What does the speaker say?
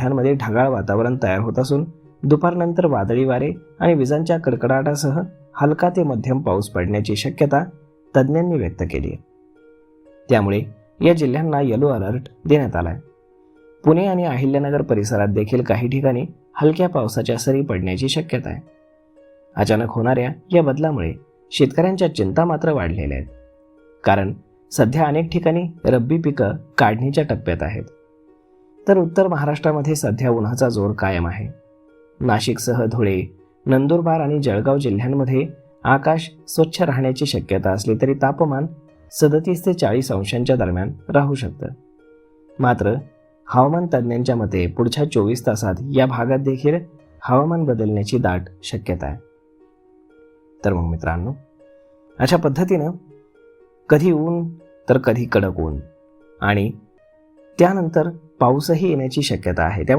जिल्ह्यांमध्ये ढगाळ वातावरण तयार होत असून दुपारनंतर वादळी वारे आणि विजांच्या कडकडाटासह हलका ते मध्यम पाऊस पडण्याची शक्यता तज्ज्ञांनी व्यक्त केली आहे. त्यामुळे या जिल्ह्यांना येलो अलर्ट देण्यात आला आहे. पुणे आणि अहिल्यानगर परिसरात देखील काही ठिकाणी हलक्या पावसाच्या सरी पडण्याची शक्यता आहे. अचानक होणाऱ्या या बदलामुळे शेतकऱ्यांच्या चिंता मात्र वाढलेल्या आहेत, कारण सध्या अनेक ठिकाणी रब्बी पिकं काढणीच्या टप्प्यात आहेत. तर उत्तर महाराष्ट्रामध्ये सध्या उन्हाचा जोर कायम आहे. नाशिकसह धुळे, नंदुरबार आणि जळगाव जिल्ह्यांमध्ये आकाश स्वच्छ राहण्याची शक्यता असली तरी तापमान 37 ते 40 अंशांच्या दरम्यान राहू शकतं. मात्र हवामान तज्ज्ञांच्या मते पुढच्या 24 तासात या भागात देखील हवामान बदलण्याची दाट शक्यता आहे. तर मग मित्रांनो, अशा पद्धतीनं कधी ऊन तर कधी कडक ऊन आणि त्यानंतर पाऊसही येण्याची शक्यता आहे.